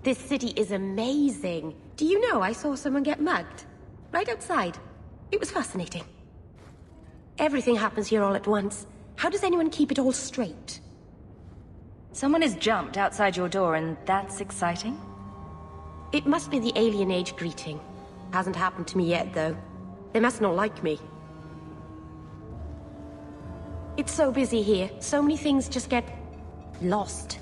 This city is amazing. Do you know I saw someone get mugged? Right outside. It was fascinating. Everything happens here all at once. How does anyone keep it all straight? Someone has jumped outside your door, and that's exciting? It must be the alien age greeting. Hasn't happened to me yet, though. They must not like me. It's so busy here. So many things just get... lost.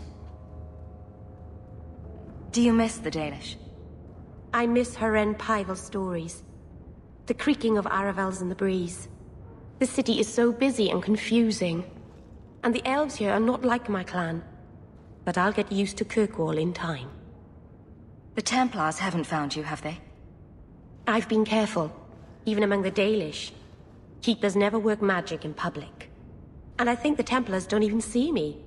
Do you miss the Dalish? I miss Haren Pyvel's stories. The creaking of Aravels in the breeze. The city is so busy and confusing. And the elves here are not like my clan. But I'll get used to Kirkwall in time. The Templars haven't found you, have they? I've been careful, even among the Dalish. Keepers never work magic in public. And I think the Templars don't even see me.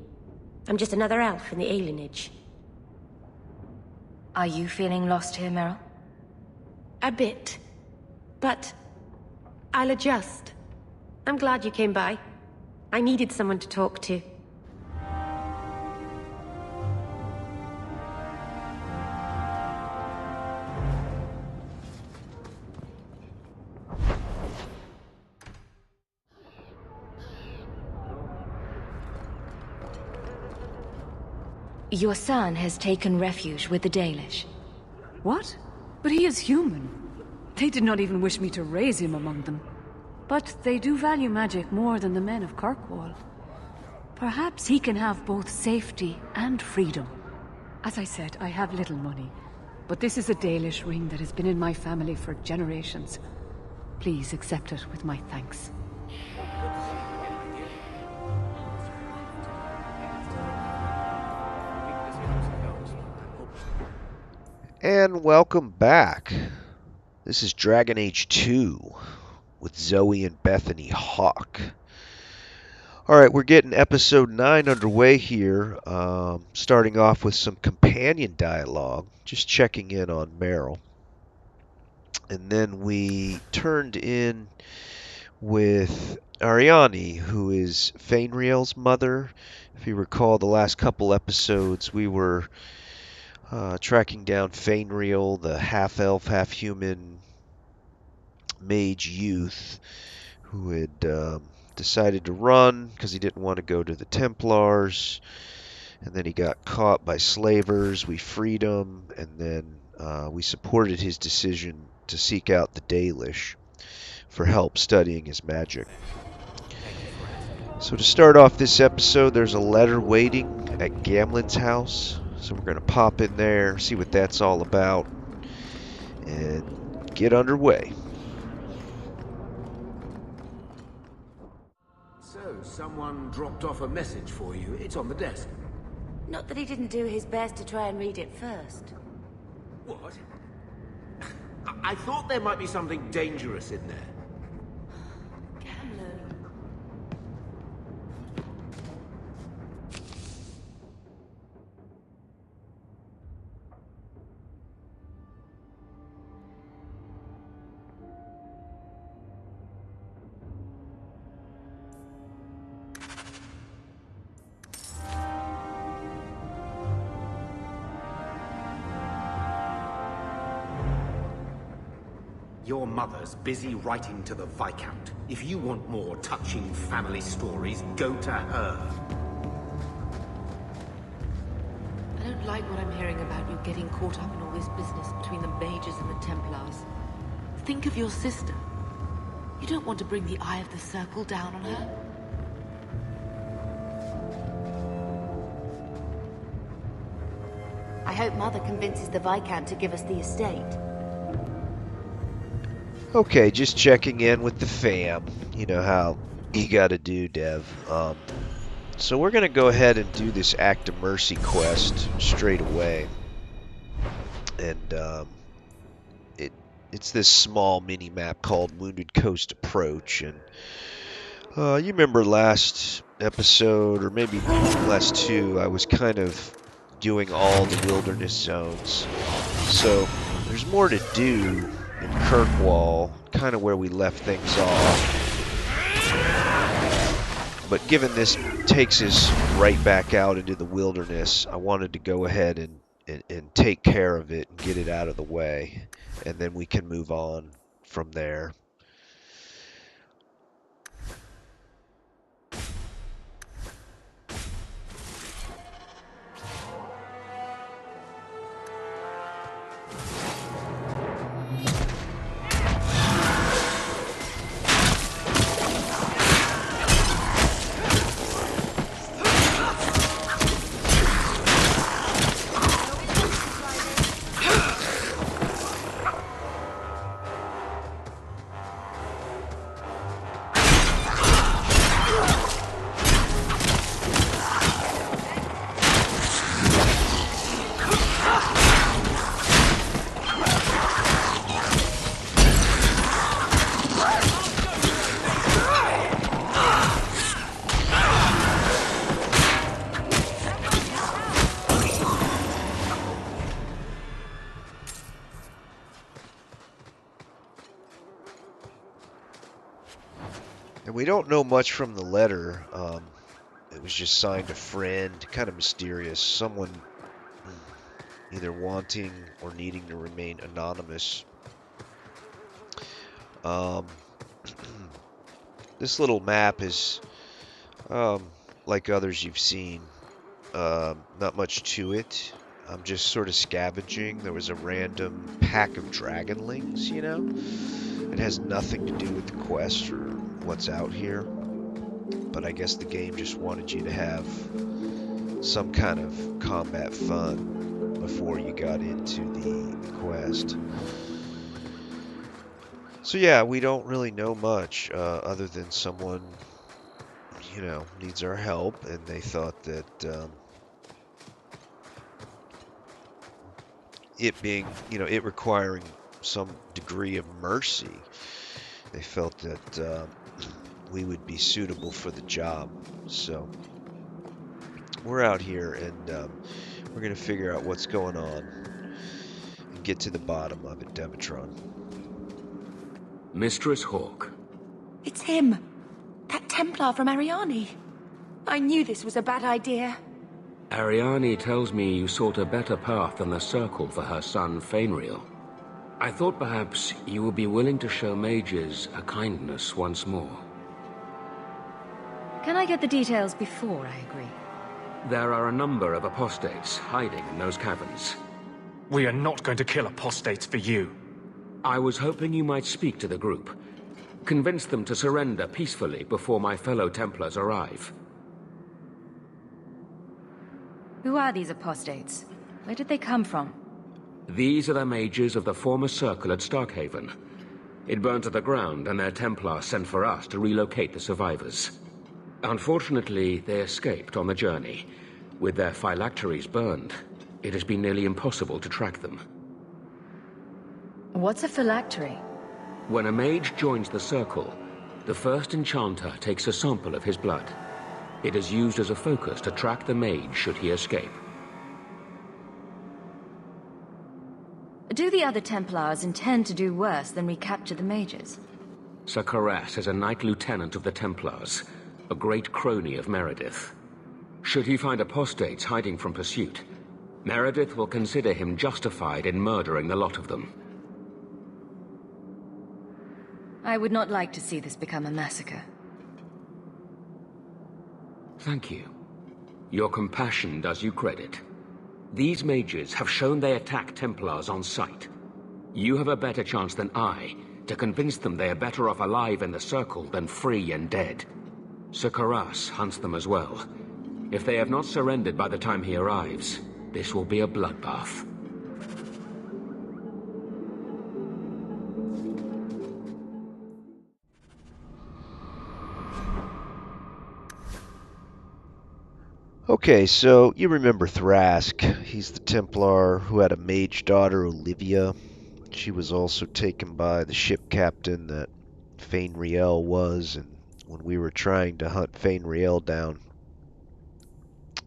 I'm just another elf in the alienage. Are you feeling lost here, Meryl? A bit. But I'll adjust. I'm glad you came by. I needed someone to talk to. Your son has taken refuge with the Dalish. What? But he is human. They did not even wish me to raise him among them. But they do value magic more than the men of Kirkwall. Perhaps he can have both safety and freedom. As I said, I have little money. But this is a Dalish ring that has been in my family for generations. Please accept it with my thanks. And welcome back. This is Dragon Age 2 with Zoe and Bethany Hawke. Alright, we're getting episode 9 underway here, starting off with some companion dialogue, just checking in on Meryl. And then we turned in with Ariane, who is Fainriel's mother. If you recall the last couple episodes, we were tracking down Fainriel, the half-elf, half-human mage youth who had decided to run because he didn't want to go to the Templars, and then he got caught by slavers. We freed him, and then we supported his decision to seek out the Dalish for help studying his magic. So to start off this episode, there's a letter waiting at Gamlen's house. So we're going to pop in there, see what that's all about, and get underway. So, someone dropped off a message for you. It's on the desk. Not that he didn't do his best to try and read it first. What? I thought there might be something dangerous in there. Your mother's busy writing to the Viscount. If you want more touching family stories, go to her. I don't like what I'm hearing about you getting caught up in all this business between the mages and the Templars. Think of your sister. You don't want to bring the Eye of the Circle down on her? I hope Mother convinces the Viscount to give us the estate. Okay, just checking in with the fam. You know how you gotta do, Dev. So we're gonna go ahead and do this Act of Mercy quest straight away. And it's this small mini-map called Wounded Coast Approach. And you remember last episode, or maybe last two, I was kind of doing all the wilderness zones. So there's more to do in Kirkwall, kind of where we left things off. But given this takes us right back out into the wilderness, I wanted to go ahead and and take care of it and get it out of the way, and then we can move on from there. And we don't know much from the letter. It was just signed a friend, kind of mysterious. Someone either wanting or needing to remain anonymous. This little map is, like others you've seen, not much to it. I'm just sort of scavenging. There was a random pack of dragonlings, you know? It has nothing to do with the quest or what's out here. But I guess the game just wanted you to have some kind of combat fun before you got into the quest. So yeah, we don't really know much other than someone, you know, needs our help, and they thought that it being, you know, it requiring some degree of mercy, they felt that we would be suitable for the job. So we're out here, and we're going to figure out what's going on and get to the bottom of it, Demetron. Mistress Hawke. It's him. That Templar from Ariane. I knew this was a bad idea. Ariane tells me you sought a better path than the Circle for her son, Fainriel. I thought perhaps you would be willing to show mages a kindness once more. Can I get the details before I agree? There are a number of apostates hiding in those caverns. We are not going to kill apostates for you. I was hoping you might speak to the group. Convince them to surrender peacefully before my fellow Templars arrive. Who are these apostates? Where did they come from? These are the mages of the former Circle at Starkhaven. It burned to the ground, and their Templars sent for us to relocate the survivors. Unfortunately, they escaped on the journey. With their phylacteries burned, it has been nearly impossible to track them. What's a phylactery? When a mage joins the Circle, the first enchanter takes a sample of his blood. It is used as a focus to track the mage should he escape. Do the other Templars intend to do worse than recapture the mages? Sir Karas is a Knight Lieutenant of the Templars, a great crony of Meredith. Should he find apostates hiding from pursuit, Meredith will consider him justified in murdering the lot of them. I would not like to see this become a massacre. Thank you. Your compassion does you credit. These mages have shown they attack Templars on sight. You have a better chance than I to convince them they are better off alive in the Circle than free and dead. Sir Karas hunts them as well. If they have not surrendered by the time he arrives, this will be a bloodbath. Okay, so you remember Thrask. He's the Templar who had a mage daughter, Olivia. She was also taken by the ship captain that Fainriel was, and when we were trying to hunt Fainriel down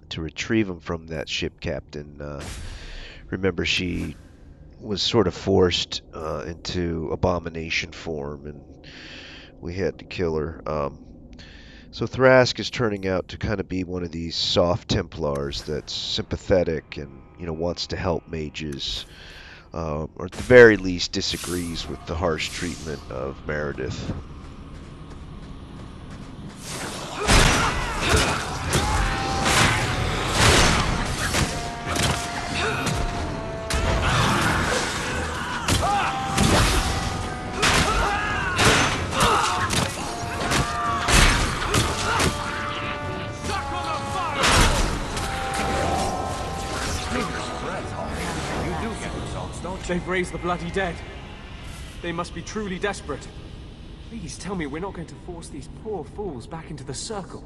to retrieve him from that ship captain, remember she was sort of forced into abomination form, and we had to kill her. So Thrask is turning out to kind of be one of these soft Templars that's sympathetic and wants to help mages, or at the very least disagrees with the harsh treatment of Meredith. They've raised the bloody dead. They must be truly desperate. Please tell me we're not going to force these poor fools back into the circle.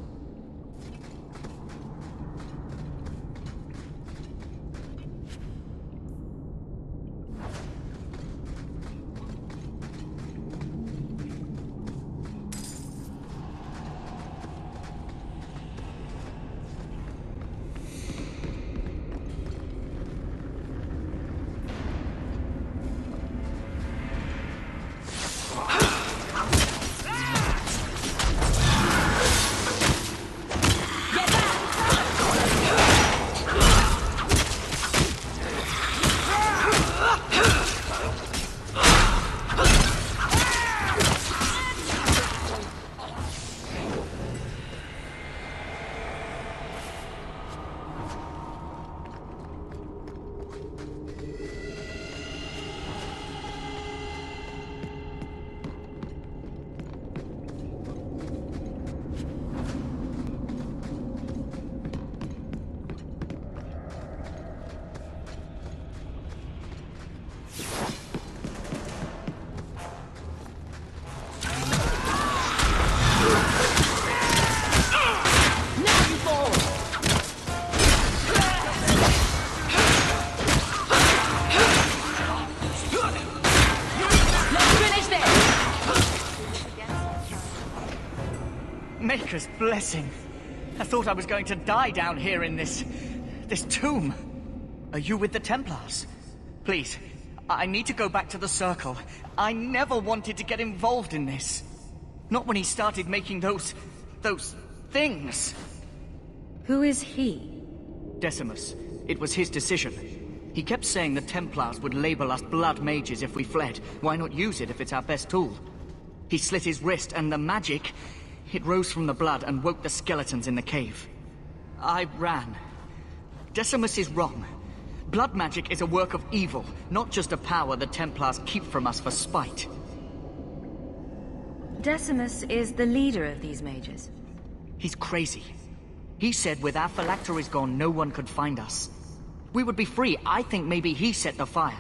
Maker's blessing. I thought I was going to die down here in this tomb. Are you with the Templars? Please, I need to go back to the Circle. I never wanted to get involved in this. Not when he started making those things. Who is he? Decimus. It was his decision. He kept saying the Templars would label us blood mages if we fled. Why not use it if it's our best tool? He slit his wrist, and the magic, it rose from the blood and woke the skeletons in the cave. I ran. Decimus is wrong. Blood magic is a work of evil, not just a power the Templars keep from us for spite. Decimus is the leader of these mages. He's crazy. He said with our phylacteries gone, no one could find us. We would be free. I think maybe he set the fire.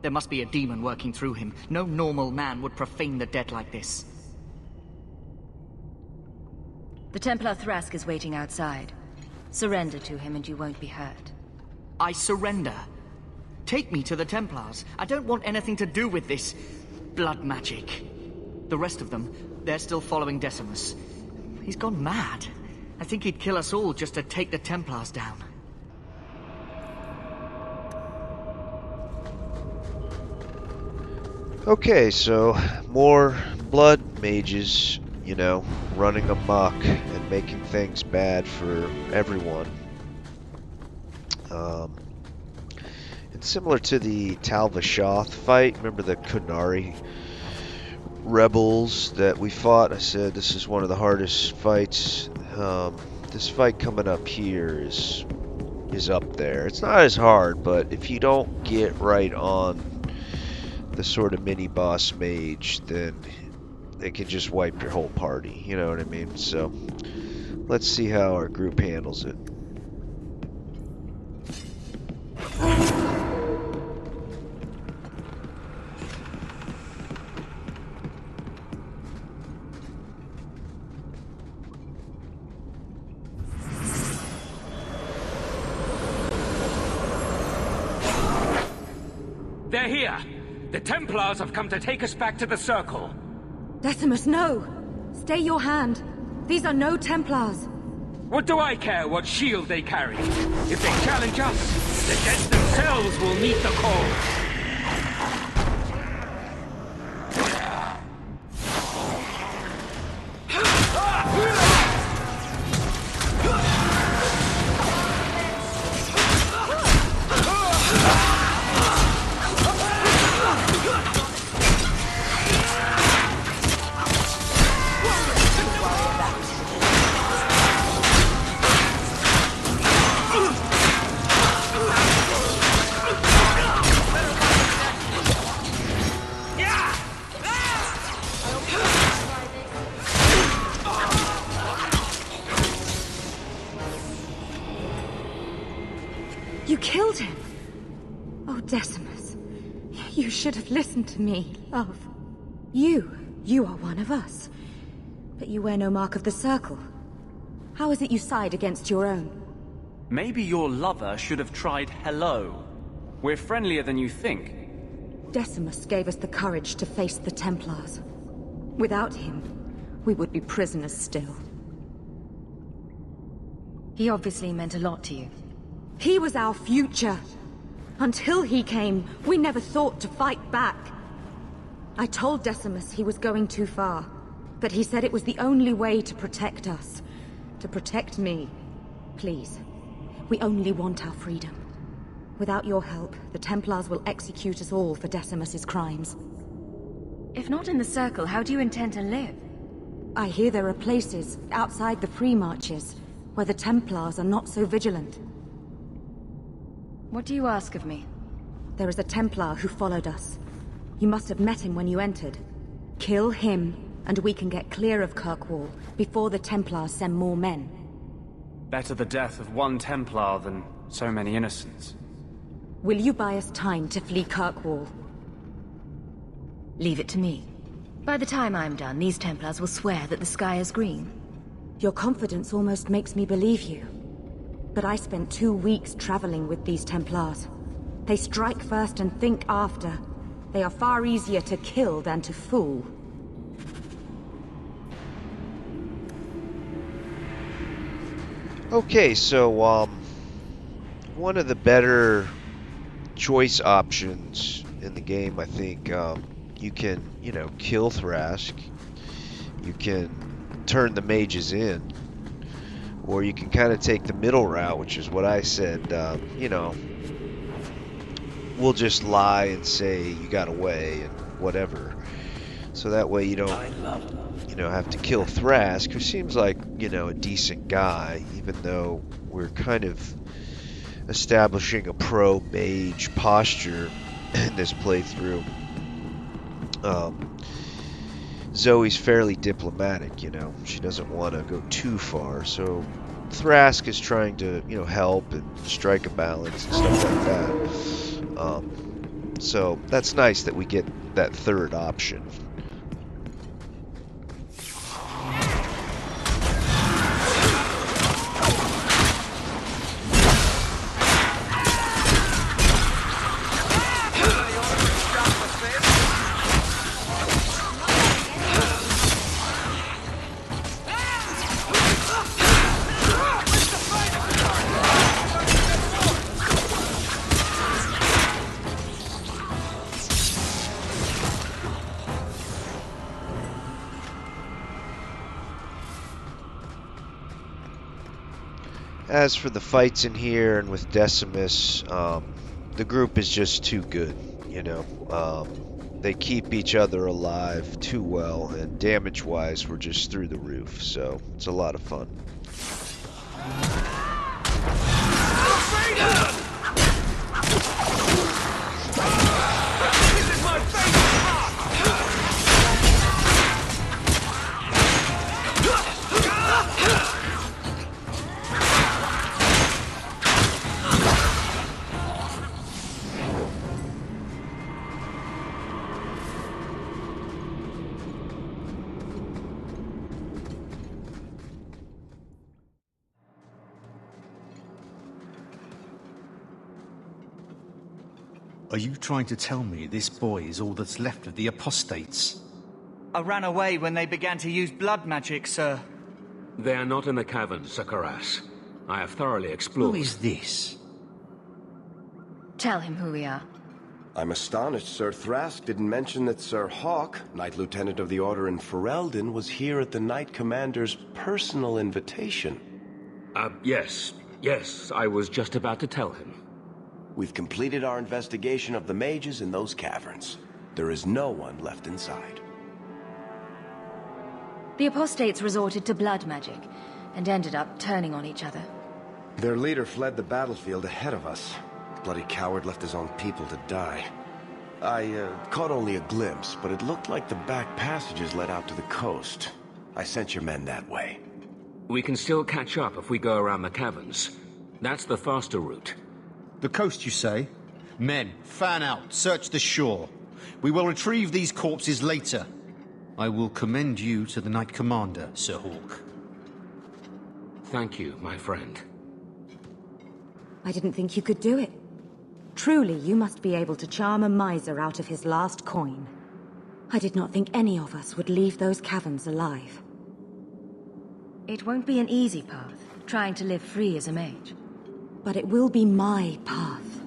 There must be a demon working through him. No normal man would profane the dead like this. The Templar Thrask is waiting outside. Surrender to him and you won't be hurt. I surrender. Take me to the Templars. I don't want anything to do with this blood magic. The rest of them, they're still following Decimus. He's gone mad. I think he'd kill us all just to take the Templars down. Okay, so more blood mages, running amok and making things bad for everyone. It's similar to the Talvashoth fight. Remember the Kunari rebels that we fought? I said this is one of the hardest fights. This fight coming up here is up there. It's not as hard, but if you don't get right on the sort of mini-boss mage, then it can just wipe your whole party, you know what I mean? So, let's see how our group handles it. They're here! The Templars have come to take us back to the Circle. Decimus, no! Stay your hand. These are no Templars. What do I care what shield they carry? If they challenge us, the dead themselves will meet the call. You killed him! Oh, Decimus. You should have listened to me, love. You are one of us. But you wear no mark of the Circle. How is it you side against your own? Maybe your lover should have tried hello. We're friendlier than you think. Decimus gave us the courage to face the Templars. Without him, we would be prisoners still. He obviously meant a lot to you. He was our future. Until he came, we never thought to fight back. I told Decimus he was going too far, but he said it was the only way to protect us. To protect me. Please, we only want our freedom. Without your help, the Templars will execute us all for Decimus's crimes. If not in the Circle, how do you intend to live? I hear there are places, outside the pre-marches, where the Templars are not so vigilant. What do you ask of me? There is a Templar who followed us. You must have met him when you entered. Kill him, and we can get clear of Kirkwall before the Templars send more men. Better the death of one Templar than so many innocents. Will you buy us time to flee Kirkwall? Leave it to me. By the time I'm done, these Templars will swear that the sky is green. Your confidence almost makes me believe you. But I spent 2 weeks traveling with these Templars. They strike first and think after. They are far easier to kill than to fool. Okay, so, one of the better choice options in the game, I think, you can, kill Thrask. You can turn the mages in. Or you can kind of take the middle route, which is what I said, we'll just lie and say you got away and whatever. So that way you don't, have to kill Thrask, who seems like, a decent guy, even though we're kind of establishing a pro-mage posture in this playthrough. Zoe's fairly diplomatic, she doesn't want to go too far, so Thrask is trying to, help and strike a balance and stuff like that. So that's nice that we get that third option. As for the fights in here and with Decimus, the group is just too good, they keep each other alive too well, and damage-wise, we're just through the roof, so it's a lot of fun. Are you trying to tell me this boy is all that's left of the apostates? I ran away when they began to use blood magic, sir. They are not in the caverns, Sir Karas. I have thoroughly explored. Who is this? Tell him who we are. I'm astonished Sir Thrask didn't mention that Sir Hawke, Knight Lieutenant of the Order in Ferelden, was here at the Knight Commander's personal invitation. Yes, I was just about to tell him. We've completed our investigation of the mages in those caverns. There is no one left inside. The apostates resorted to blood magic, and ended up turning on each other. Their leader fled the battlefield ahead of us. The bloody coward left his own people to die. I caught only a glimpse, but it looked like the back passages led out to the coast. I sent your men that way. We can still catch up if we go around the caverns. That's the faster route. The coast, you say? Men, fan out. Search the shore. We will retrieve these corpses later. I will commend you to the Knight Commander, Sir Hawke. Thank you, my friend. I didn't think you could do it. Truly, you must be able to charm a miser out of his last coin. I did not think any of us would leave those caverns alive. It won't be an easy path, trying to live free as a mage. But it will be my path.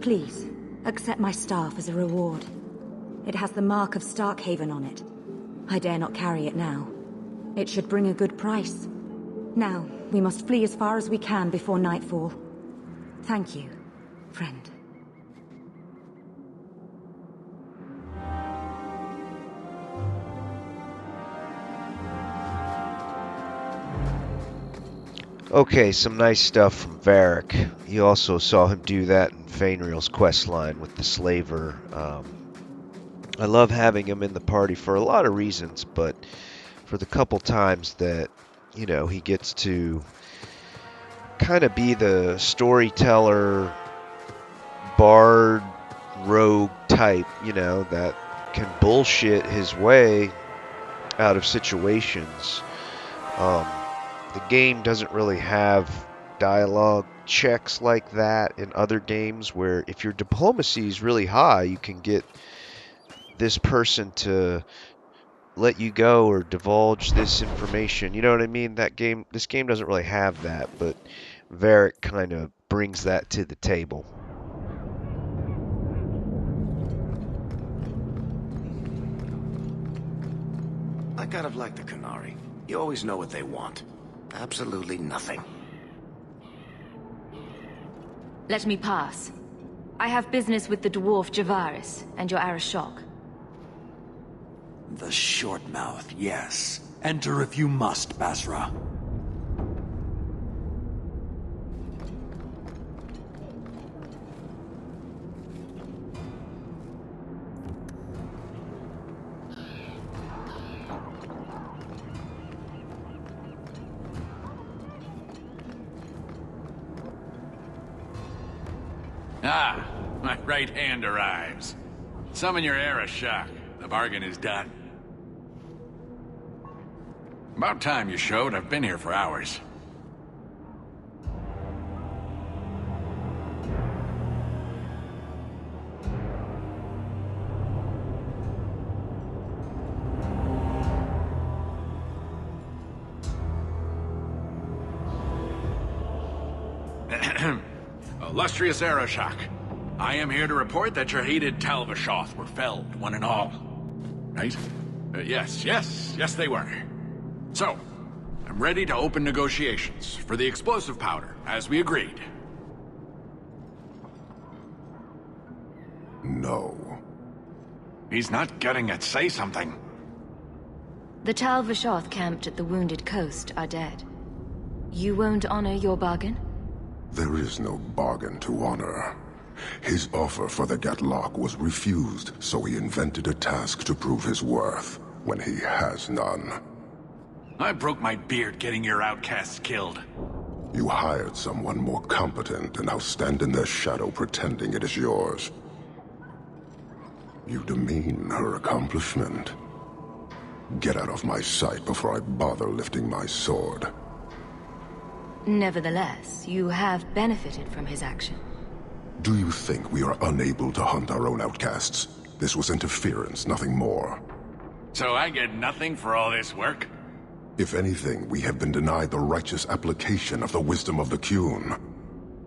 Please, accept my staff as a reward. It has the mark of Starkhaven on it. I dare not carry it now. It should bring a good price. Now, we must flee as far as we can before nightfall. Thank you, friend. Okay, some nice stuff from Varric. You also saw him do that in Fainriel's questline with the slaver. I love having him in the party for a lot of reasons, but for the couple times that, you know, he gets to kind of be the storyteller, bard, rogue type, you know, that can bullshit his way out of situations. The game doesn't really have dialogue checks like that in other games where if your diplomacy is really high, you can get this person to let you go or divulge this information. You know what I mean? This game doesn't really have that, but Varric kind of brings that to the table. I kind of like the Qunari. You always know what they want. Absolutely nothing. Let me pass. I have business with the dwarf Javaris and your Arashok. The short mouth, yes. Enter if you must, Basra. Ah, my right hand arrives. Summon your Arashok. The bargain is done. About time you showed. I've been here for hours. Illustrious Arashok, I am here to report that your hated Talvashoth were felled, one and all. Right? Yes, they were. So, I'm ready to open negotiations for the explosive powder, as we agreed. No. He's not getting it. Say something. The Talvashoth camped at the Wounded Coast are dead. You won't honor your bargain? There is no bargain to honor. His offer for the Gatlock was refused, so he invented a task to prove his worth, when he has none. I broke my beard getting your outcasts killed. You hired someone more competent and now stand in their shadow pretending it is yours. You demean her accomplishment. Get out of my sight before I bother lifting my sword. Nevertheless, you have benefited from his action. Do you think we are unable to hunt our own outcasts? This was interference, nothing more. So I get nothing for all this work? If anything, we have been denied the righteous application of the wisdom of the Qun.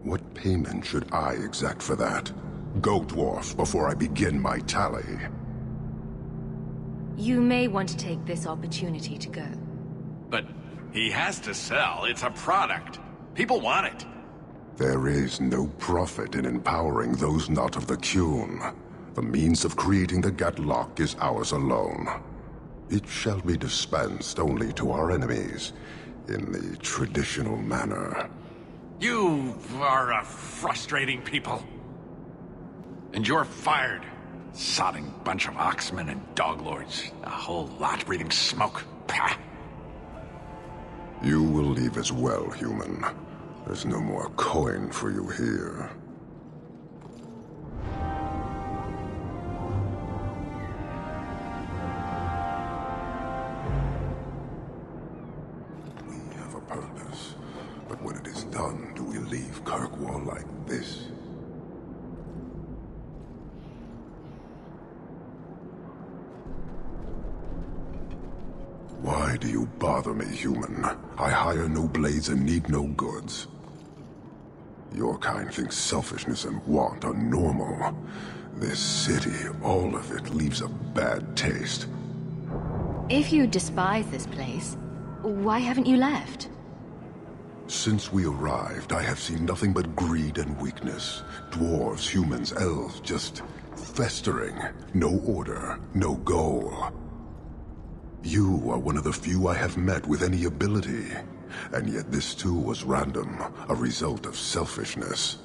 What payment should I exact for that? Go, dwarf, before I begin my tally. You may want to take this opportunity to go. But he has to sell. It's a product. People want it. There is no profit in empowering those not of the Qun. The means of creating the Gatlock is ours alone. It shall be dispensed only to our enemies, in the traditional manner. You are a frustrating people. And you're fired. Sodding bunch of oxmen and doglords. A whole lot breathing smoke. Pah. You will leave as well, human. There's no more coin for you here. like this. Why do you bother me, human? I hire no blades and need no goods. Your kind thinks selfishness and want are normal. This city, all of it, leaves a bad taste. If you despise this place, why haven't you left? Since we arrived, I have seen nothing but greed and weakness. Dwarves, humans, elves, just festering. No order, no goal. You are one of the few I have met with any ability. And yet this too was random, a result of selfishness.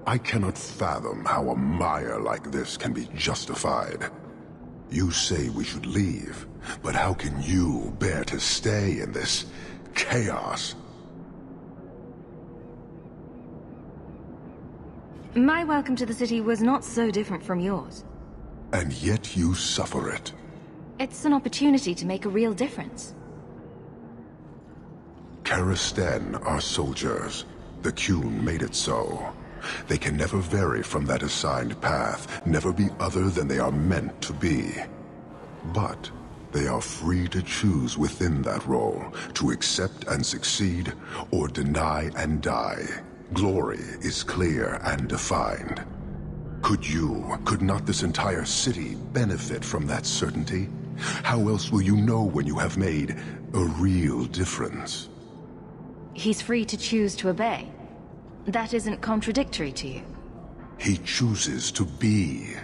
I cannot fathom how a mire like this can be justified. You say we should leave, but how can you bear to stay in this chaos? My welcome to the city was not so different from yours. And yet you suffer it. It's an opportunity to make a real difference. Karastan are soldiers. The Qun made it so. They can never vary from that assigned path, never be other than they are meant to be. But they are free to choose within that role, to accept and succeed, or deny and die. Glory is clear and defined. Could not this entire city benefit from that certainty? How else will you know when you have made a real difference? He's free to choose to obey. That isn't contradictory to you. He chooses to be,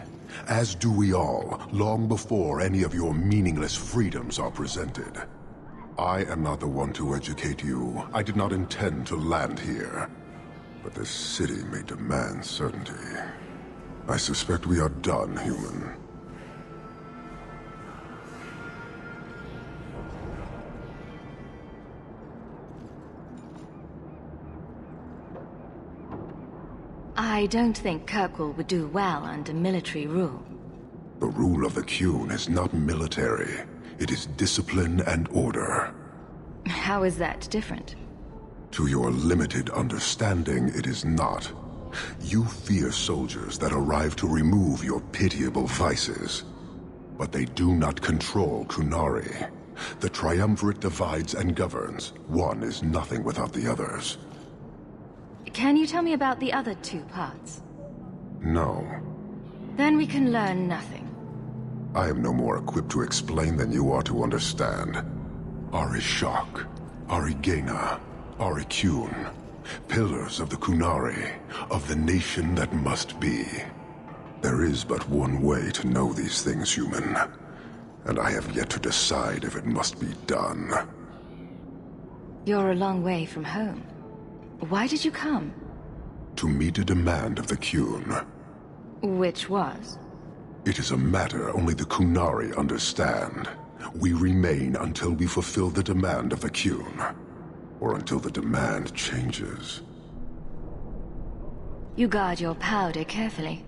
as do we all, long before any of your meaningless freedoms are presented. I am not the one to educate you. I did not intend to land here. But this city may demand certainty. I suspect we are done, human. I don't think Kirkwall would do well under military rule. The rule of the Qun is not military. It is discipline and order. How is that different? To your limited understanding, it is not. You fear soldiers that arrive to remove your pitiable vices. But they do not control Qunari. The Triumvirate divides and governs. One is nothing without the others. Can you tell me about the other two parts? No. Then we can learn nothing. I am no more equipped to explain than you are to understand. Hawke, Arigena, Qun, pillars of the Qunari, of the nation that must be. There is but one way to know these things, human, and I have yet to decide if it must be done. You're a long way from home. Why did you come? To meet a demand of the Qun. Which was? It is a matter only the Qunari understand. We remain until we fulfill the demand of the Qun. Or until the demand changes. You guard your powder carefully.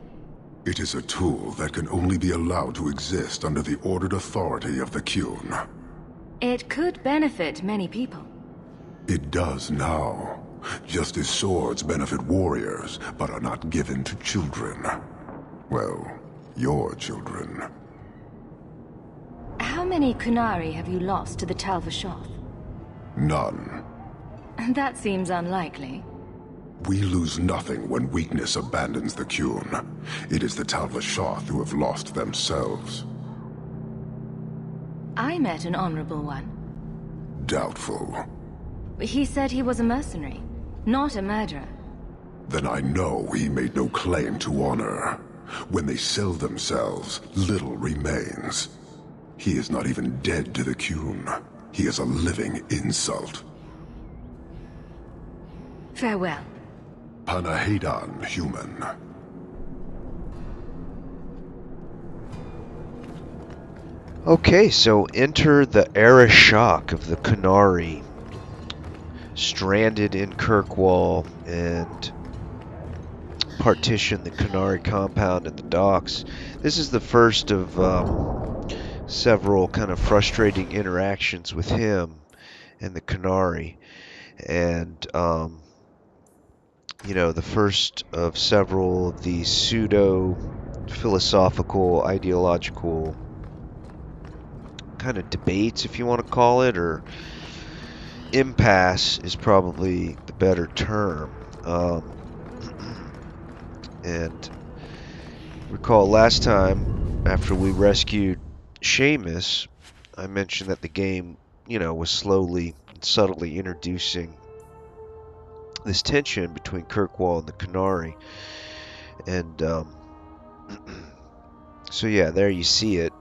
It is a tool that can only be allowed to exist under the ordered authority of the Qun. It could benefit many people. It does now. Just as swords benefit warriors, but are not given to children. Well, your children. How many Qunari have you lost to the Tal-Vashoth? None. That seems unlikely. We lose nothing when weakness abandons the Qun. It is the Tal-Vashoth who have lost themselves. I met an honorable one. Doubtful. He said he was a mercenary, not a murderer. Then I know he made no claim to honor. When they sell themselves, little remains. He is not even dead to the Qun. He is a living insult. Farewell. Panahedan, human. Okay, so enter the Arashok of the Qunari, stranded in Kirkwall, and partition the Qunari compound and the docks. This is the first of several kind of frustrating interactions with him and the Qunari, and you know, the first of several of these pseudo-philosophical, ideological kind of debates, if you want to call it, or impasse is probably the better term. And recall last time, after we rescued Seamus, I mentioned that the game, you know, was slowly and subtly introducing this tension between Kirkwall and the Canary. And so yeah, there you see it.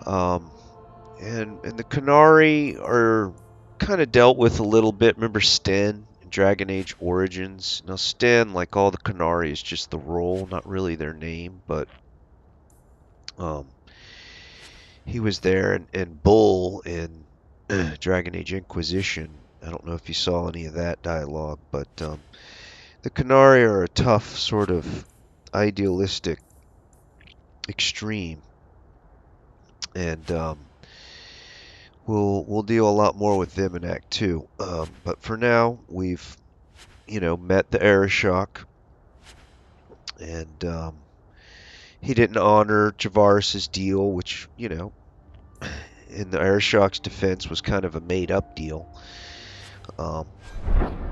And the Canary are kind of dealt with a little bit. Remember Sten in Dragon Age Origins? Now Sten, like all the Canary, is just the role, not really their name, but he was there. And Bull in Dragon Age Inquisition, I don't know if you saw any of that dialogue, but the Canary are a tough, sort of idealistic extreme, and we'll deal a lot more with them in Act 2. But for now, we've, you know, met the Arishok, and he didn't honor Javaris's deal, which, you know, in the Arishok's defense was kind of a made-up deal.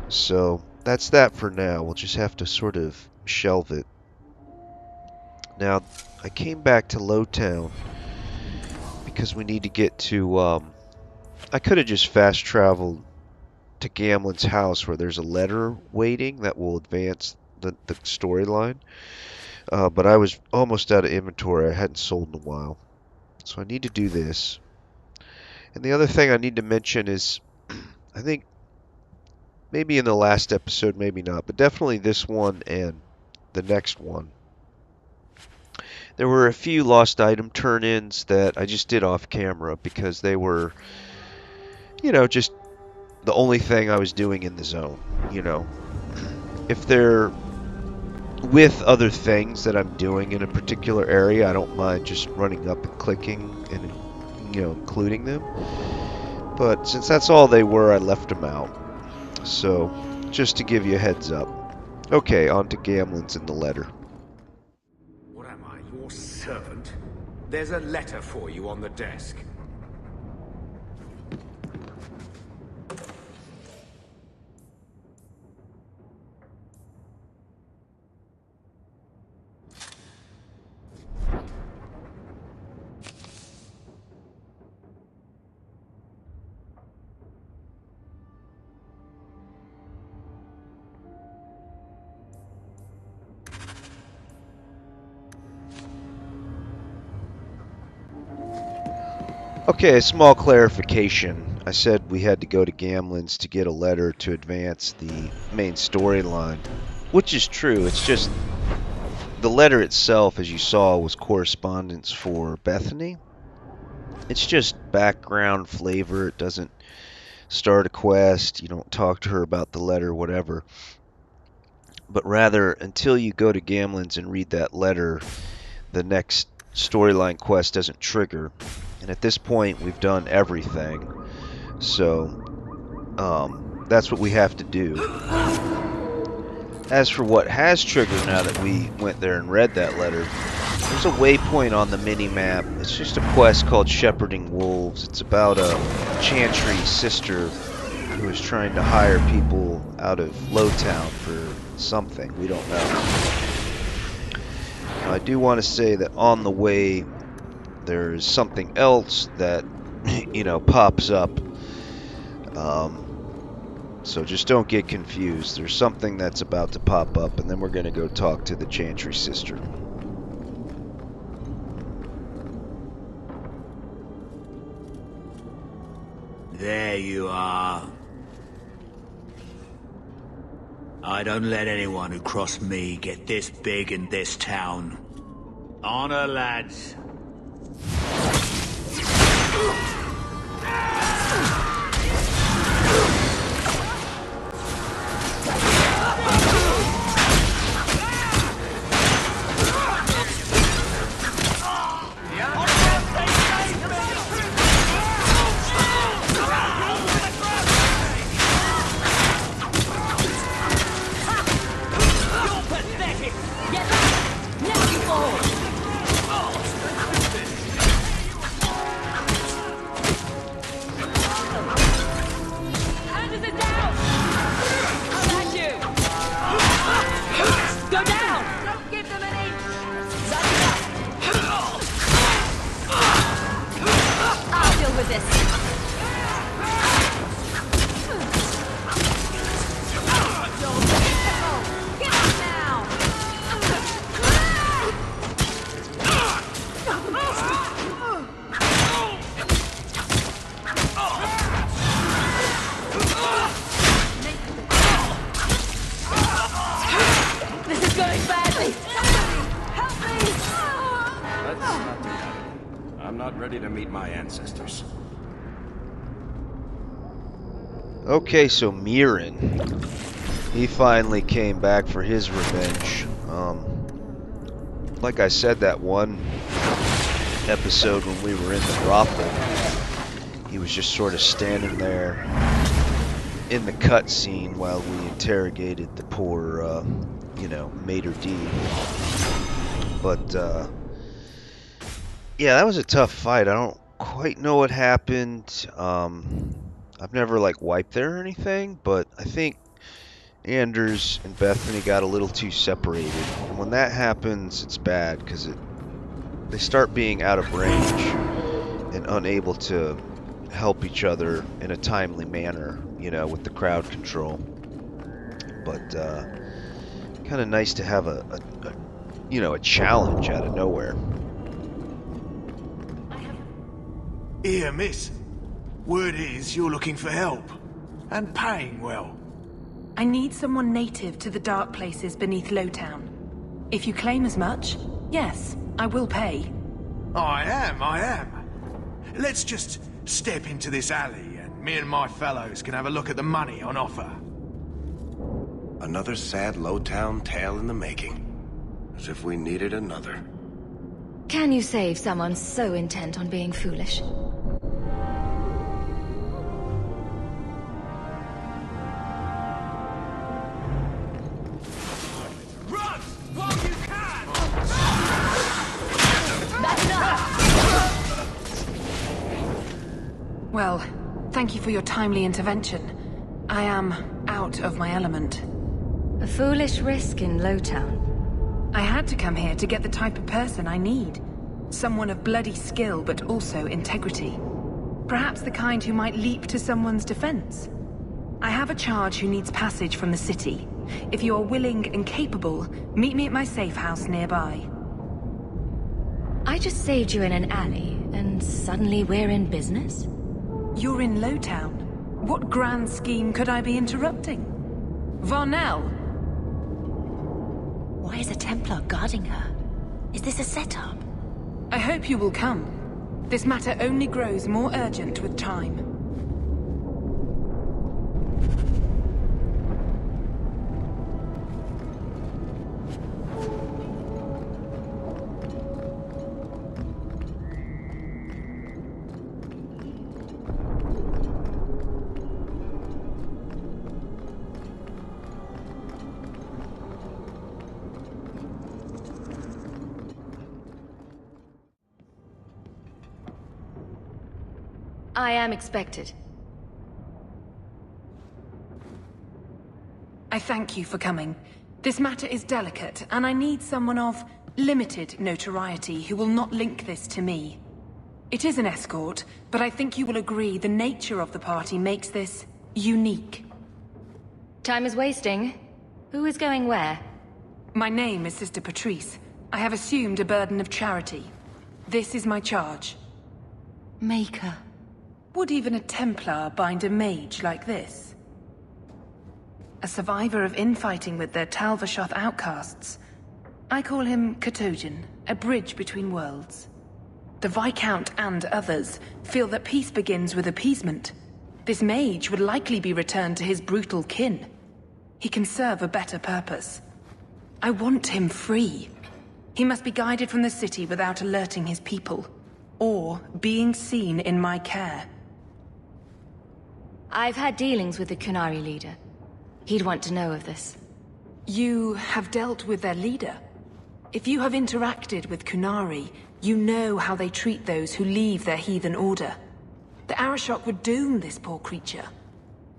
So that's that for now. We'll just have to sort of shelve it. Now, I came back to Lowtown because we need to get to, I could have just fast traveled to Gamlen's house where there's a letter waiting that will advance the storyline. But I was almost out of inventory. I hadn't sold in a while. So I need to do this. And the other thing I need to mention is, I think maybe in the last episode, maybe not, but definitely this one and the next one, there were a few lost item turn-ins that I just did off camera because they were, you know, just the only thing I was doing in the zone, you know. If they're with other things that I'm doing in a particular area, I don't mind just running up and clicking and, you know, including them. But since that's all they were, I left them out. So, just to give you a heads up. Okay, on to Gamlen's and the letter. What am I, your servant? There's a letter for you on the desk. Okay, a small clarification. I said we had to go to Gamlen's to get a letter to advance the main storyline, which is true. It's just the letter itself, as you saw, was correspondence for Bethany. It's just background flavor. It doesn't start a quest. You don't talk to her about the letter, whatever. But rather, until you go to Gamlen's and read that letter, the next storyline quest doesn't trigger. And at this point, we've done everything. So, that's what we have to do. As for what has triggered now that we went there and read that letter, there's a waypoint on the mini-map. It's just a quest called Shepherding Wolves. It's about a Chantry sister who is trying to hire people out of Lowtown for something. We don't know. Now, I do want to say that on the way, there's something else that, you know, pops up. So just don't get confused. There's something that's about to pop up, and then we're going to go talk to the Chantry sister. There you are. I don't let anyone who crossed me get this big in this town. Honor, lads. Let's not do that. I'm not ready to meet my ancestors. Okay, so Mirren. He finally came back for his revenge. Like I said, that one episode when we were in the brothel, he was just sort of standing there in the cutscene while we interrogated the poor, maitre d'. But, yeah, that was a tough fight. I don't quite know what happened. I've never, wiped there or anything, but I think Anders and Bethany got a little too separated. And when that happens, it's bad, because they start being out of range and unable to help each other in a timely manner, with the crowd control. But kind of nice to have a challenge out of nowhere. Here, miss. Word is you're looking for help. And paying well. I need someone native to the dark places beneath Lowtown. If you claim as much, yes, I will pay. I am. Let's just step into this alley and me and my fellows can have a look at the money on offer. Another sad Lowtown tale in the making. As if we needed another. Can you save someone so intent on being foolish? Run! While you can! Well, thank you for your timely intervention. I am out of my element. A foolish risk in Lowtown. I had to come here to get the type of person I need. Someone of bloody skill, but also integrity. Perhaps the kind who might leap to someone's defense. I have a charge who needs passage from the city. If you are willing and capable, meet me at my safe house nearby. I just saved you in an alley, and suddenly we're in business? You're in Lowtown. What grand scheme could I be interrupting? Varnell! Why is a Templar guarding her? Is this a setup? I hope you will come. This matter only grows more urgent with time. I am expected. I thank you for coming. This matter is delicate, and I need someone of limited notoriety who will not link this to me. It is an escort, but I think you will agree the nature of the party makes this unique. Time is wasting. Who is going where? My name is Sister Patrice. I have assumed a burden of charity. This is my charge. Maker. Would even a Templar bind a mage like this? A survivor of infighting with their Talvashoth outcasts. I call him Katojan, a bridge between worlds. The Viscount and others feel that peace begins with appeasement. This mage would likely be returned to his brutal kin. He can serve a better purpose. I want him free. He must be guided from the city without alerting his people, or being seen in my care. I've had dealings with the Kunari leader. He'd want to know of this. You have dealt with their leader? If you have interacted with Kunari, you know how they treat those who leave their heathen order. The Arashok would doom this poor creature.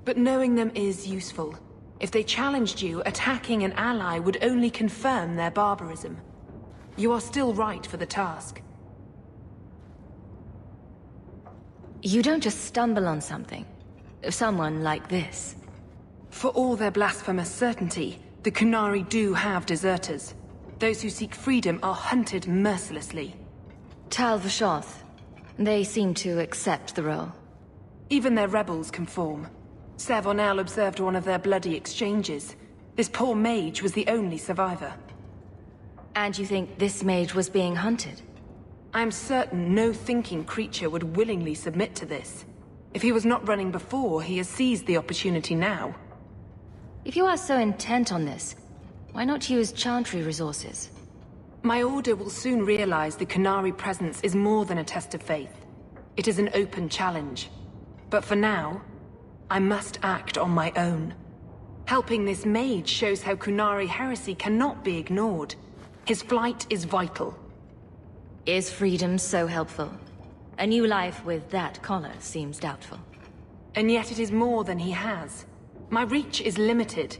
But knowing them is useful. If they challenged you, attacking an ally would only confirm their barbarism. You are still right for the task. You don't just stumble on something. Someone like this. For all their blasphemous certainty, the Kunari do have deserters. Those who seek freedom are hunted mercilessly. Talvashoth. They seem to accept the role. Even their rebels conform. Savonel observed one of their bloody exchanges. This poor mage was the only survivor. And you think this mage was being hunted? I'm certain no thinking creature would willingly submit to this. If he was not running before, he has seized the opportunity now. If you are so intent on this, why not use Chantry resources? My order will soon realize the Qunari presence is more than a test of faith. It is an open challenge. But for now, I must act on my own. Helping this mage shows how Qunari heresy cannot be ignored. His flight is vital. Is freedom so helpful? A new life with that collar seems doubtful. And yet it is more than he has. My reach is limited.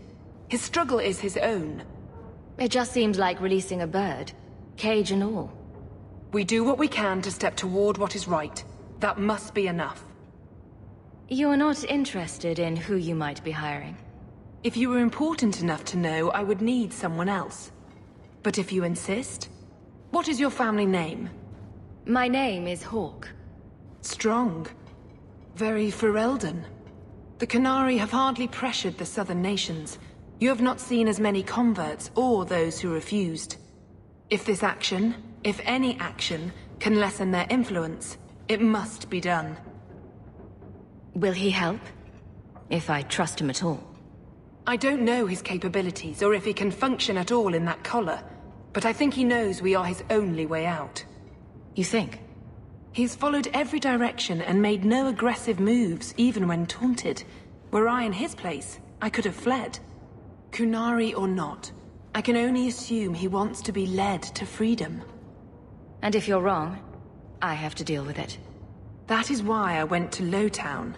His struggle is his own. It just seems like releasing a bird, cage and all. We do what we can to step toward what is right. That must be enough. You are not interested in who you might be hiring? If you were important enough to know, I would need someone else. But if you insist, what is your family name? My name is Hawke. Strong. Very Ferelden. The Qunari have hardly pressured the southern nations. You have not seen as many converts or those who refused. If this action, if any action, can lessen their influence, it must be done. Will he help? If I trust him at all. I don't know his capabilities, or if he can function at all in that collar, but I think he knows we are his only way out. You think? He's followed every direction and made no aggressive moves, even when taunted. Were I in his place, I could have fled. Qunari or not, I can only assume he wants to be led to freedom. And if you're wrong, I have to deal with it. That is why I went to Lowtown.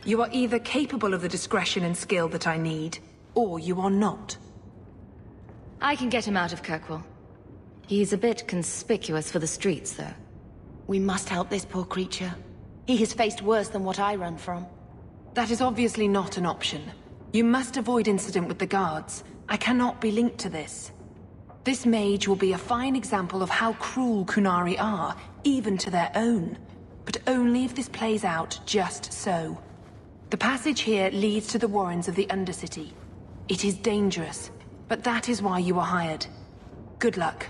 You are either capable of the discretion and skill that I need, or you are not. I can get him out of Kirkwall. He's a bit conspicuous for the streets, though. We must help this poor creature. He has faced worse than what I run from. That is obviously not an option. You must avoid incident with the guards. I cannot be linked to this. This mage will be a fine example of how cruel Qunari are, even to their own. But only if this plays out just so. The passage here leads to the warrens of the Undercity. It is dangerous, but that is why you were hired. Good luck.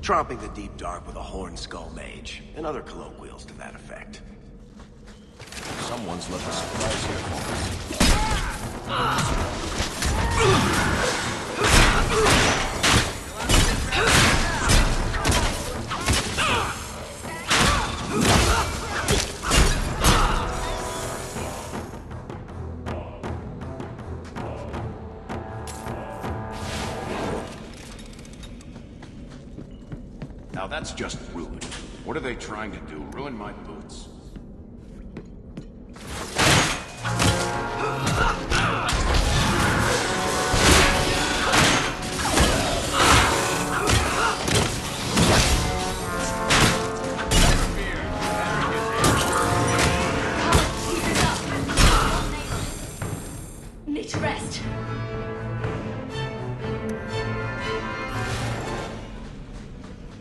Tromping the deep dark with a horn skull mage, and other colloquials to that effect. Someone's left a surprise here for Now that's just rude. What are they trying to do? Ruin my boots? Need to rest.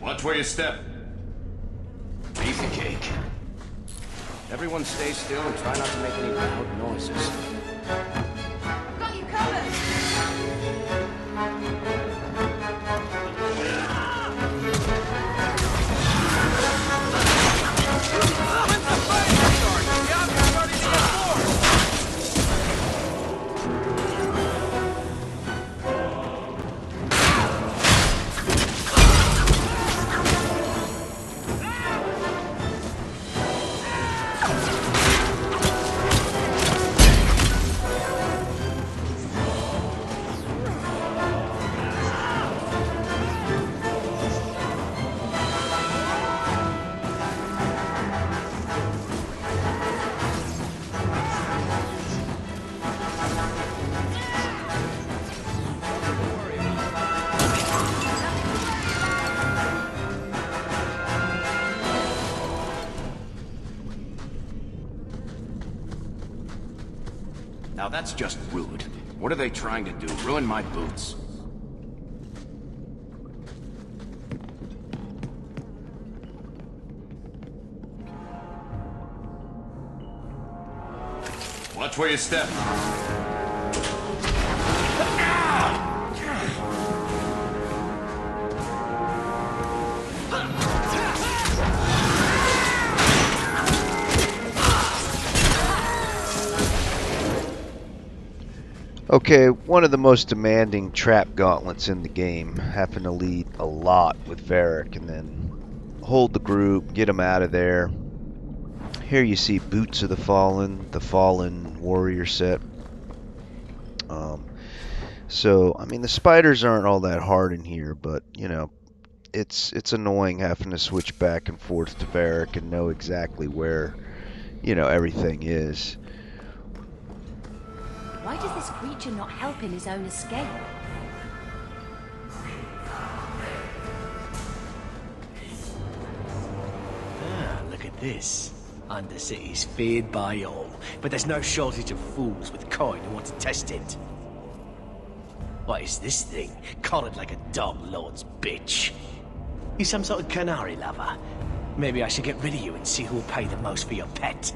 Watch where you step. Easy cake. Everyone stay still and try not to make any loud noises. Got you covered! Now that's just rude. What are they trying to do? Ruin my boots? Watch where you step. Okay, one of the most demanding trap gauntlets in the game, having to lead a lot with Varric and then hold the group, get them out of there. Here you see Boots of the Fallen warrior set. So, I mean, the spiders aren't all that hard in here, but, you know, it's annoying having to switch back and forth to Varric and know exactly where, you know, everything is. Why does this creature not help in his own escape? Ah, look at this. Undercity's feared by all, but there's no shortage of fools with coin who want to test it. What is this thing? Collared like a dog lord's bitch. You some sort of canary lover? Maybe I should get rid of you and see who'll pay the most for your pet.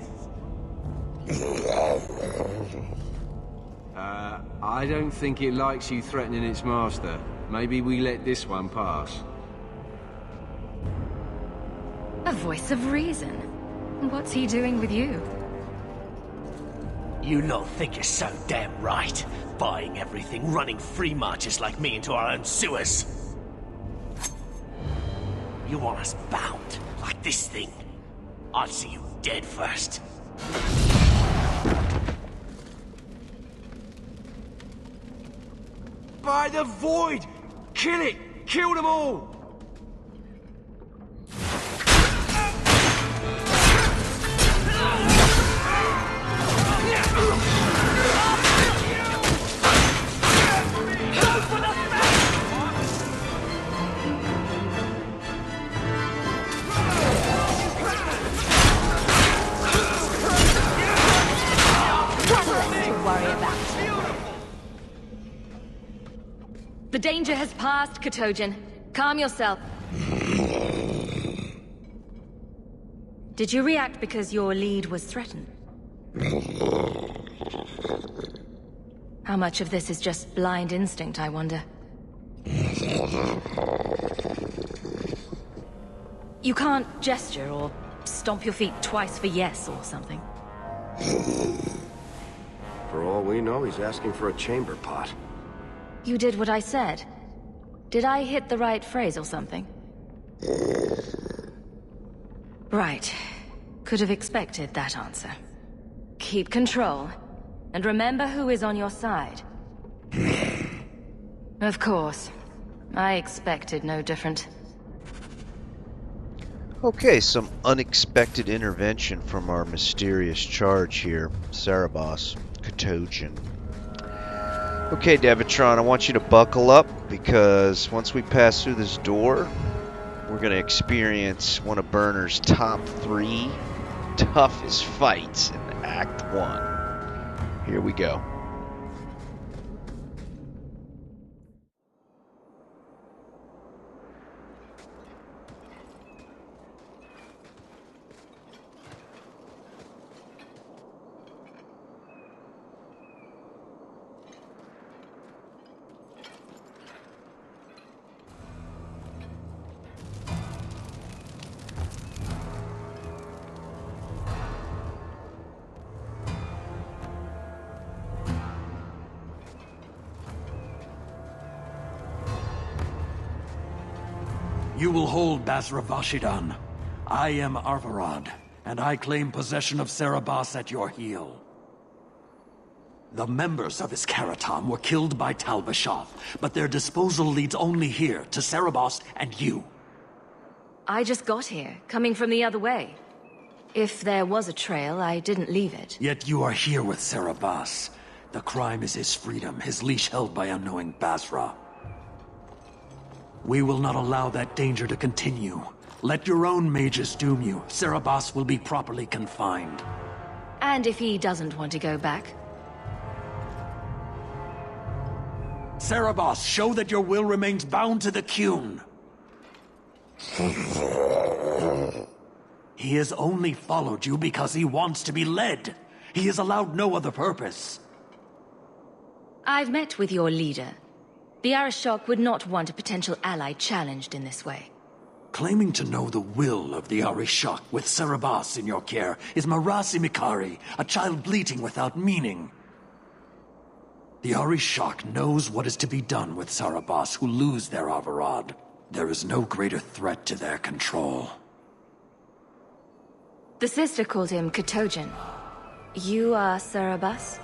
I don't think it likes you threatening its master. Maybe we let this one pass. A voice of reason. What's he doing with you? You lot think you're so damn right. Buying everything, running free marches like me into our own sewers. You want us bound, like this thing? I'll see you dead first. By the void! Kill it! Kill them all! The danger has passed, Katojan. Calm yourself. Did you react because your lead was threatened? How much of this is just blind instinct, I wonder? You can't gesture or stomp your feet twice for yes or something. For all we know, he's asking for a chamber pot. You did what I said. Did I hit the right phrase or something? Right. Could have expected that answer. Keep control, and remember who is on your side. Of course. I expected no different. Okay, some unexpected intervention from our mysterious charge here, Cerebos, Katojan. Okay, Devitron, I want you to buckle up, because once we pass through this door, we're going to experience one of Burner's top 3 toughest fights in Act 1. Here we go. You will hold Basra Vashidan. I am Arvarad, and I claim possession of Cerebos at your heel. The members of Iskaratam were killed by Tal-Vashoth, but their disposal leads only here, to Cerebos and you. I just got here, coming from the other way. If there was a trail, I didn't leave it. Yet you are here with Cerebos. The crime is his freedom, his leash held by unknowing Basra. We will not allow that danger to continue. Let your own mages doom you. Cerebos will be properly confined. And if he doesn't want to go back? Cerebos, show that your will remains bound to the Qun. He has only followed you because he wants to be led. He has allowed no other purpose. I've met with your leader. The Arishok would not want a potential ally challenged in this way. Claiming to know the will of the Arishok with Cerebos in your care is Marasi Mikari, a child bleating without meaning. The Arishok knows what is to be done with Cerebos who lose their Avarad. There is no greater threat to their control. The sister called him Katojan. You are Cerebos?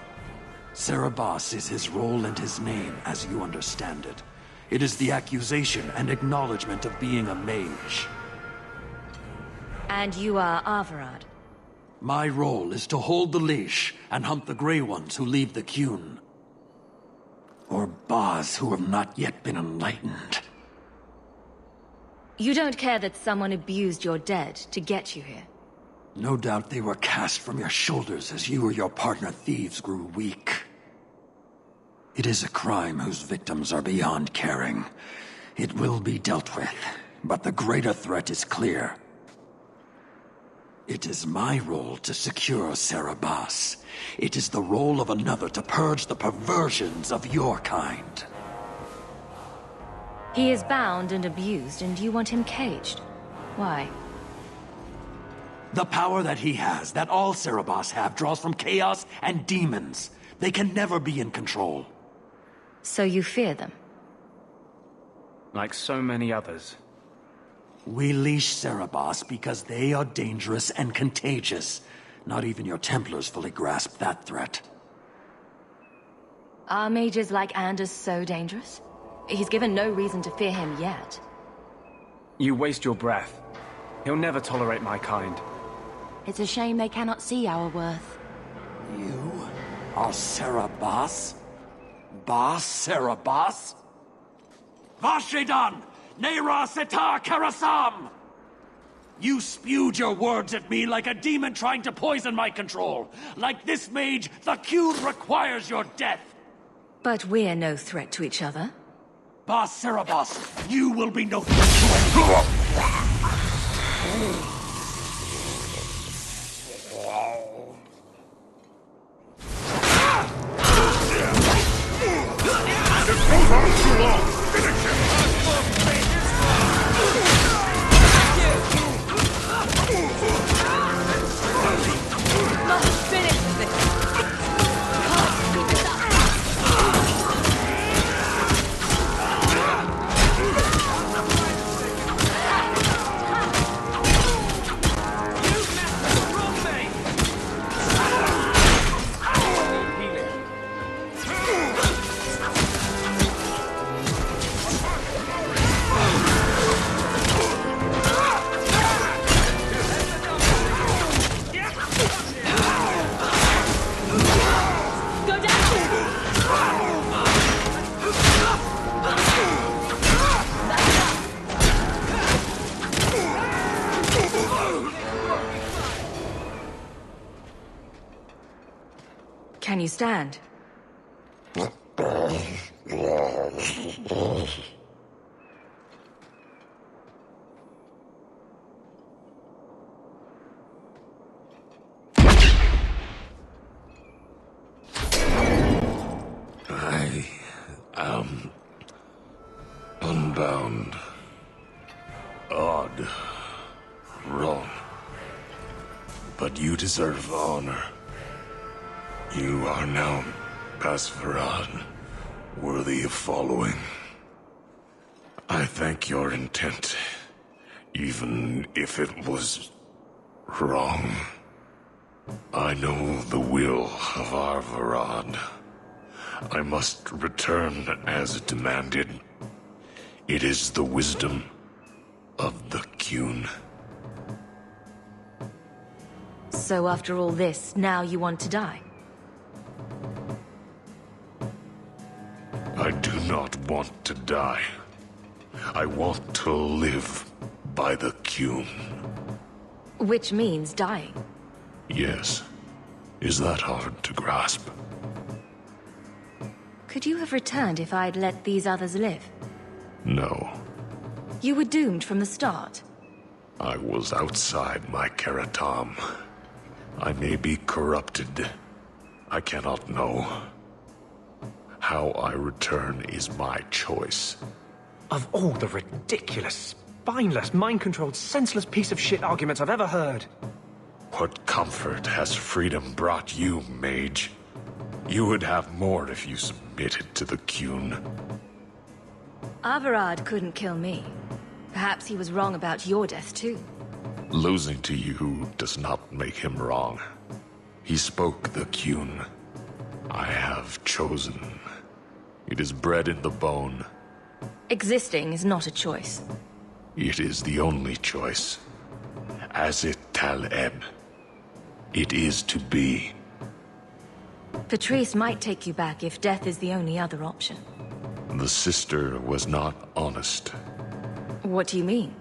Cerebos is his role and his name, as you understand it. It is the accusation and acknowledgement of being a mage. And you are Avarad? My role is to hold the leash and hunt the Grey Ones who leave the Qun. Or Baz who have not yet been enlightened. You don't care that someone abused your dead to get you here? No doubt they were cast from your shoulders as you or your partner thieves grew weak. It is a crime whose victims are beyond caring. It will be dealt with, but the greater threat is clear. It is my role to secure Cerebos. It is the role of another to purge the perversions of your kind. He is bound and abused, and you want him caged. Why? The power that he has, that all Cerebos have, draws from chaos and demons. They can never be in control. So you fear them? Like so many others. We leash Cerebos because they are dangerous and contagious. Not even your Templars fully grasp that threat. Are mages like Anders so dangerous? He's given no reason to fear him yet. You waste your breath. He'll never tolerate my kind. It's a shame they cannot see our worth. You are Cerebos? Bas Cerebos? Vashidan! Nera Setar Karasam! You spewed your words at me like a demon trying to poison my control. Like this mage, the Qun requires your death. But we're no threat to each other. Bas Cerebos, you will be no threat to anyone. And it goes on too long! Finish him! Must finish this! Can you stand? I am unbound. Odd. Wrong. But you deserve honor. You are now Basfarad, worthy of following. I thank your intent, even if it was wrong. I know the will of Arvarad. I must return as demanded. It is the wisdom of the Qun. So after all this, now you want to die? I do not want to die. I want to live by the Qun. Which means dying. Yes. Is that hard to grasp? Could you have returned if I'd let these others live? No. You were doomed from the start. I was outside my Karatam. I may be corrupted. I cannot know. How I return is my choice. Of all the ridiculous, spineless, mind-controlled, senseless piece of shit arguments I've ever heard. What comfort has freedom brought you, mage? You would have more if you submitted to the Qun. Arvarad couldn't kill me. Perhaps he was wrong about your death too. Losing to you does not make him wrong. He spoke the Qun. I have chosen. It is bred in the bone. Existing is not a choice. It is the only choice. As it Taleb. It is to be. Patrice might take you back if death is the only other option. The sister was not honest. What do you mean?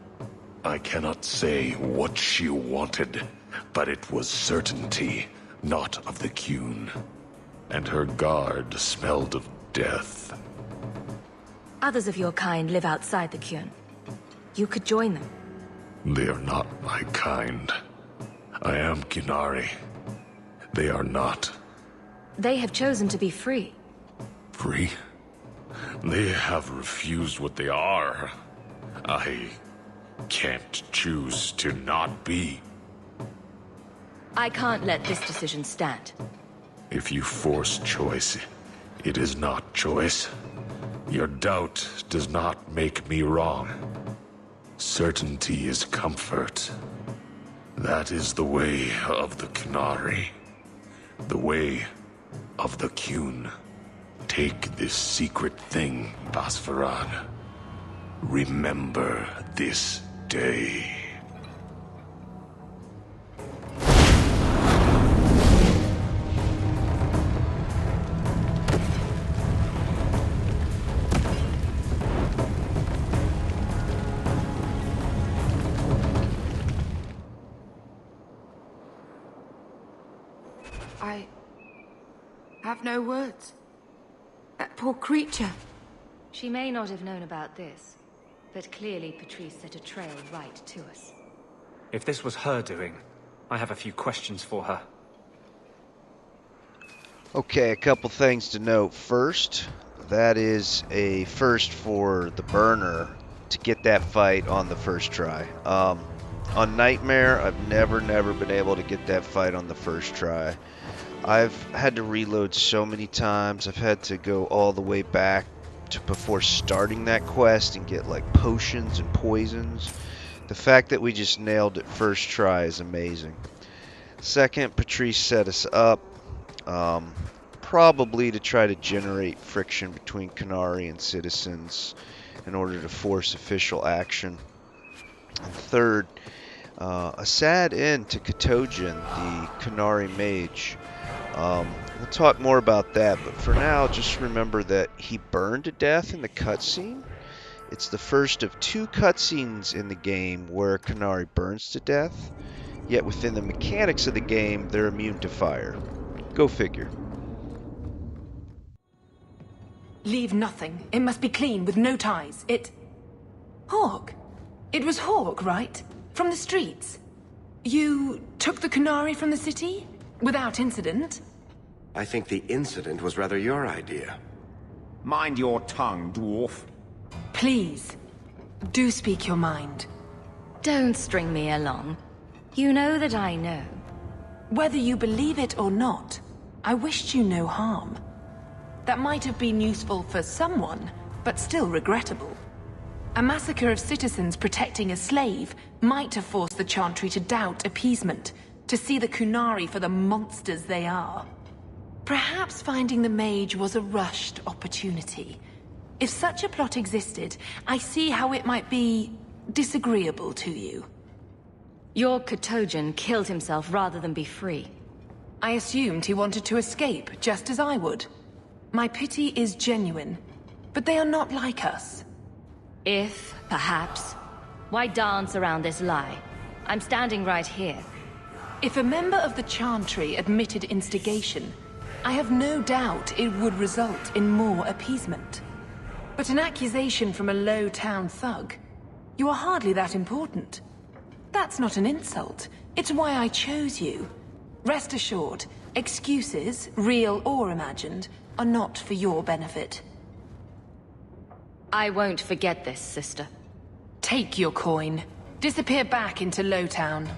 I cannot say what she wanted, but it was certainty, not of the Qun. And her guard smelled of death. Others of your kind live outside the Qun. You could join them. They are not my kind. I am Qunari. They are not. They have chosen to be free. Free? They have refused what they are. I can't choose to not be. I can't let this decision stand. If you force choice, it is not choice. Your doubt does not make me wrong. Certainty is comfort. That is the way of the Qunari. The way of the Qun. Take this secret thing, Basfarad. Remember this day. I have no words. That poor creature. She may not have known about this, but clearly Patrice set a trail right to us. If this was her doing, I have a few questions for her. Okay, a couple things to note. First, that is a first for the burner to get that fight on the first try. On Nightmare, I've never been able to get that fight on the first try. I've had to reload so many times. I've had to go all the way back to before starting that quest and get like potions and poisons. The fact that we just nailed it first try is amazing. Second, Patrice set us up probably to try to generate friction between Qunari and citizens in order to force official action. And third, a sad end to Katojan, the Qunari mage. We'll talk more about that, but for now, just remember that he burned to death in the cutscene. It's the first of 2 cutscenes in the game where Qunari burns to death, yet within the mechanics of the game, they're immune to fire. Go figure. Leave nothing. It must be clean, with no ties. Hawke. It was Hawke, right? From the streets. You took the Qunari from the city? Without incident? I think the incident was rather your idea. Mind your tongue, dwarf. Please, do speak your mind. Don't string me along. You know that I know. Whether you believe it or not, I wished you no harm. That might have been useful for someone, but still regrettable. A massacre of citizens protecting a slave might have forced the Chantry to doubt appeasement, to see the Qunari for the monsters they are. Perhaps finding the mage was a rushed opportunity. If such a plot existed, I see how it might be disagreeable to you. Your Katojan killed himself rather than be free. I assumed he wanted to escape, just as I would. My pity is genuine, but they are not like us. If, perhaps, why dance around this lie? I'm standing right here. If a member of the Chantry admitted instigation, I have no doubt it would result in more appeasement. But an accusation from a low-town thug? You are hardly that important. That's not an insult. It's why I chose you. Rest assured, excuses, real or imagined, are not for your benefit. I won't forget this, sister. Take your coin. Disappear back into Lowtown.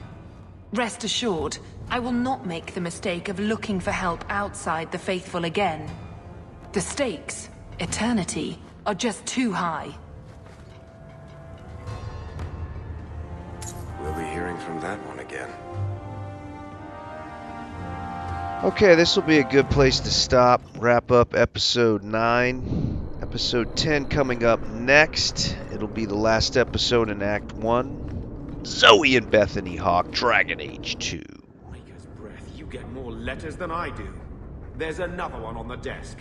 Rest assured, I will not make the mistake of looking for help outside the Faithful again. The stakes, eternity, are just too high. We'll be hearing from that one again. Okay, this will be a good place to stop. Wrap up episode 9. Episode 10 coming up next. It'll be the last episode in Act 1. Zoe and Bethany Hawke, Dragon Age 2. Maker's breath, you get more letters than I do. There's another one on the desk.